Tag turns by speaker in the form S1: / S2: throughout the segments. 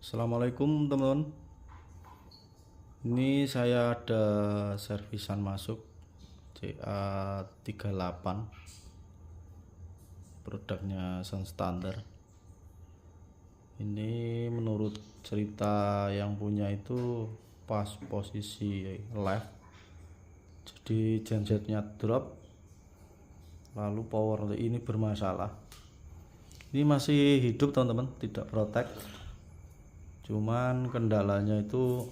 S1: Assalamualaikum teman-teman. Ini saya ada servisan masuk CA38, produknya Sun Standard. Ini menurut cerita yang punya itu pas posisi left, jadi gensetnya drop, lalu power ini bermasalah. Ini masih hidup teman-teman, tidak protek. Cuman kendalanya itu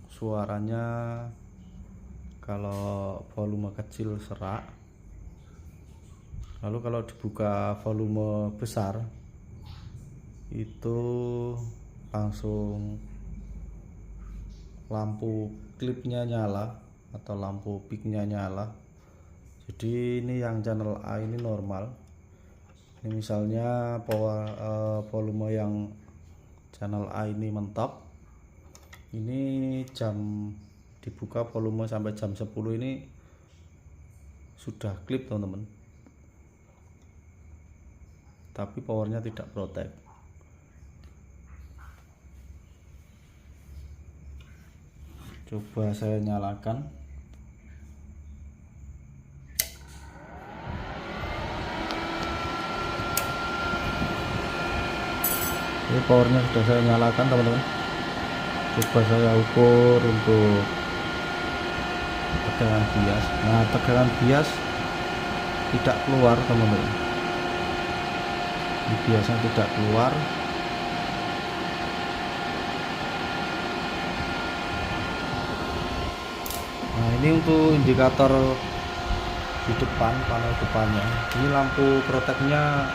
S1: suaranya kalau volume kecil serak, lalu kalau dibuka volume besar itu langsung lampu klipnya nyala atau lampu peaknya nyala. Jadi ini yang channel A ini normal. Ini misalnya volume yang channel A ini mentok, ini jam dibuka volume sampai jam 10 ini sudah klip teman-teman, tapi powernya tidak protek. Coba saya nyalakan. Ini powernya sudah saya nyalakan teman-teman. Coba saya ukur untuk tegangan bias. Nah, tegangan bias tidak keluar teman-teman. Ini biasnya tidak keluar. Nah, ini untuk indikator di depan, panel depannya. Ini lampu proteknya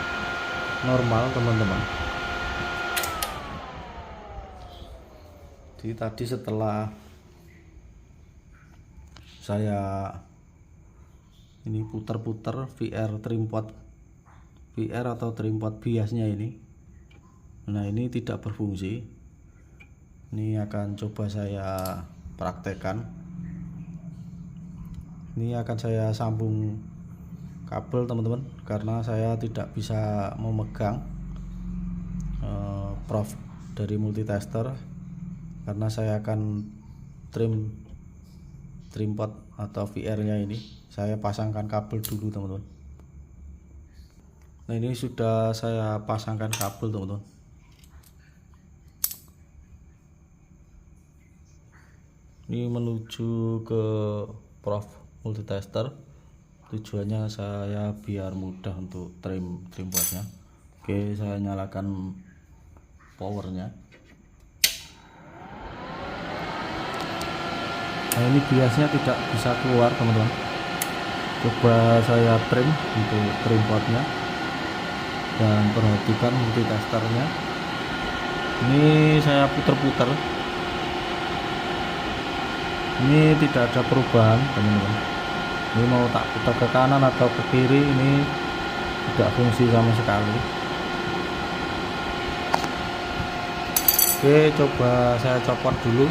S1: normal teman-teman. Jadi tadi setelah saya ini putar-putar VR atau trimpot biasnya ini, nah ini tidak berfungsi. Ini akan coba saya praktekkan. Ini akan saya sambung kabel teman-teman, karena saya tidak bisa memegang prof dari multitester, karena saya akan trimpot atau VR nya ini saya pasangkan kabel dulu teman-teman. Nah, ini sudah saya pasangkan kabel teman-teman. Ini menuju ke prof multitester, tujuannya saya biar mudah untuk trimpotnya. Oke, saya nyalakan powernya. Nah, ini biasnya tidak bisa keluar teman-teman. Coba saya trim untuk trimpotnya dan perhatikan multitesternya. Ini saya putar-putar, ini tidak ada perubahan teman-teman. Ini mau tak putar ke kanan atau ke kiri, ini tidak fungsi sama sekali. Oke, coba saya copot dulu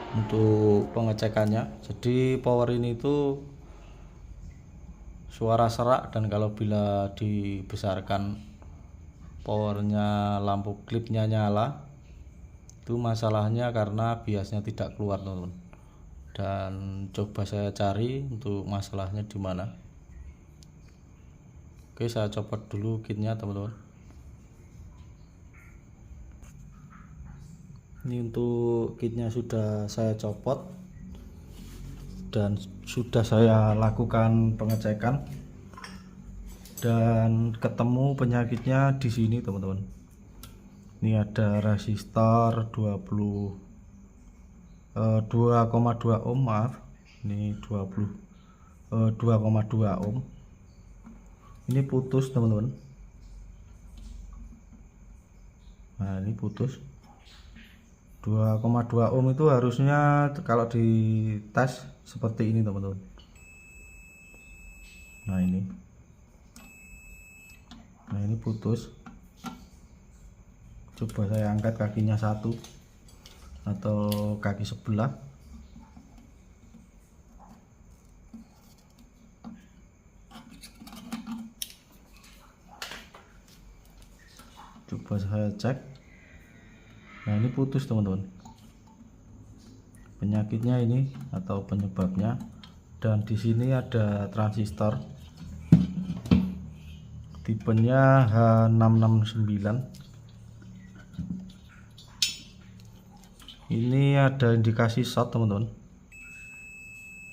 S1: untuk pengecekannya. Jadi power ini itu suara serak, dan kalau bila dibesarkan powernya, lampu klipnya nyala, itu masalahnya karena biasnya tidak keluar teman-teman. Dan coba saya cari untuk masalahnya di mana. Oke, saya copot dulu kitnya teman-teman. Ini untuk kitnya sudah saya copot dan sudah saya lakukan pengecekan, dan ketemu penyakitnya di sini teman-teman. Ini ada resistor 2,2 ohm, maaf, ini 2,2 ohm. Ini putus teman-teman. Nah, ini putus 2,2 ohm. Itu harusnya kalau di tes seperti ini teman-teman. Nah, ini putus. Coba saya angkat kakinya satu atau kaki sebelah. Coba saya cek. Nah, ini putus teman-teman. Penyakitnya ini atau penyebabnya. Dan di sini ada transistor tipenya H669. Ini ada indikasi short teman-teman.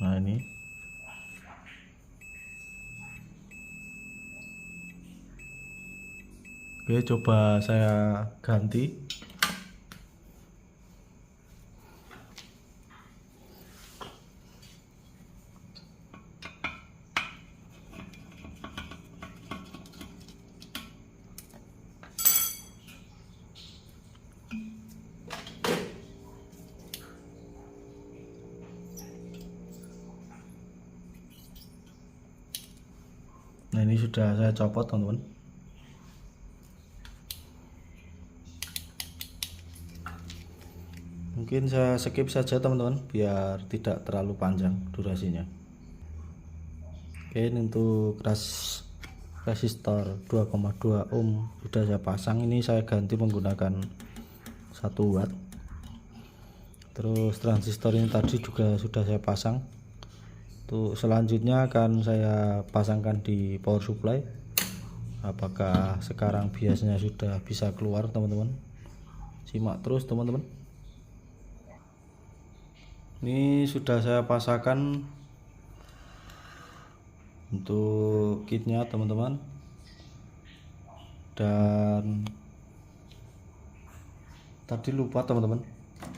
S1: Nah, ini oke, coba saya ganti. Nah, ini sudah saya copot teman-teman. Mungkin saya skip saja teman-teman biar tidak terlalu panjang durasinya. Oke, ini untuk resistor 2,2 ohm sudah saya pasang. Ini saya ganti menggunakan 1 watt. Terus transistor ini tadi juga sudah saya pasang. Untuk selanjutnya akan saya pasangkan di power supply. Apakah sekarang biasanya sudah bisa keluar teman-teman? Simak terus teman-teman. Ini sudah saya pasangkan untuk kitnya teman-teman. Dan tadi lupa teman-teman,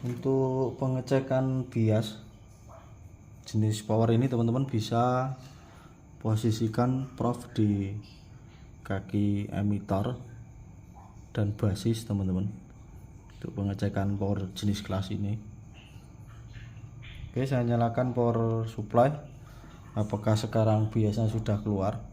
S1: untuk pengecekan bias jenis power ini teman-teman bisa posisikan prof di kaki emitor dan basis teman-teman untuk pengecekan power jenis kelas ini. Oke, saya nyalakan power supply. Apakah sekarang biasnya sudah keluar?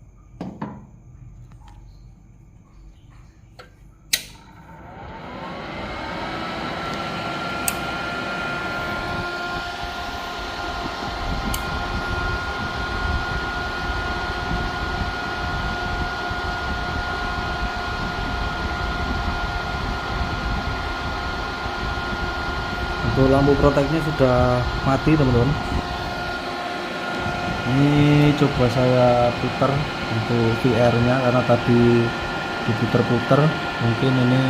S1: Untuk lampu proteknya sudah mati teman-teman. Ini coba saya putar untuk VR nya karena tadi diputer-puter, mungkin ini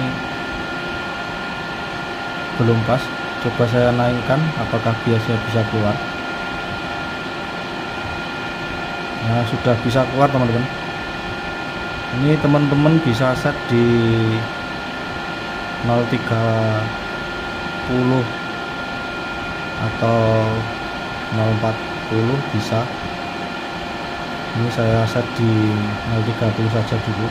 S1: belum pas. Coba saya naikkan, apakah biasanya bisa keluar. Nah, sudah bisa keluar teman-teman. Ini teman-teman bisa set di 030 atau 040 bisa. Ini saya set di 030 saja dulu.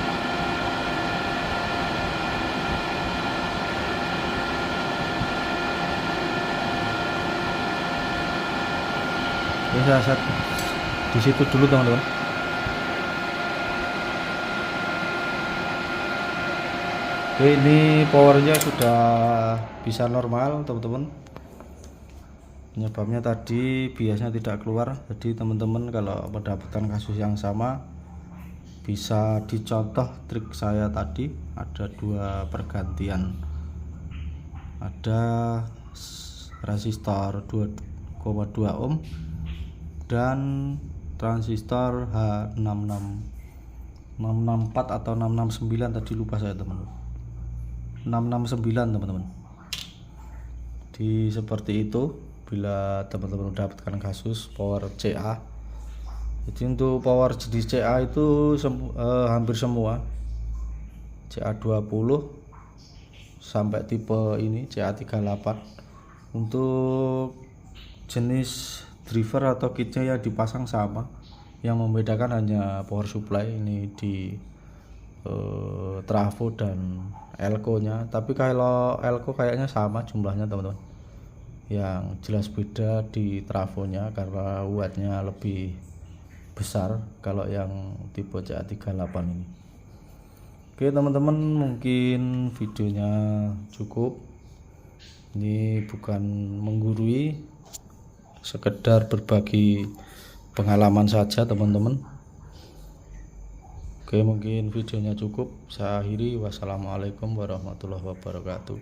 S1: Ini saya set di situ dulu teman-teman. Oke, ini powernya sudah bisa normal teman-teman. Penyebabnya tadi biasanya tidak keluar. Jadi teman-teman kalau mendapatkan kasus yang sama bisa dicontoh trik saya tadi. Ada 2 pergantian, ada resistor 2,2 ohm dan transistor H664 atau 669 tadi, lupa saya teman-teman. 669 teman-teman. Di seperti itu bila teman-teman mendapatkan kasus power CA. Jadi untuk power jenis CA itu hampir semua CA20 sampai tipe ini CA38. Untuk jenis driver atau kitnya yang dipasang sama, yang membedakan hanya power supply ini di trafo dan elko nya. Tapi kalau elko kayaknya sama jumlahnya teman-teman. Yang jelas beda di trafonya karena wattnya lebih besar kalau yang tipe CA38 ini. Oke teman-teman, mungkin videonya cukup. Ini bukan menggurui, sekedar berbagi pengalaman saja teman-teman. Oke, mungkin videonya cukup saya akhiri. Wassalamualaikum warahmatullahi wabarakatuh.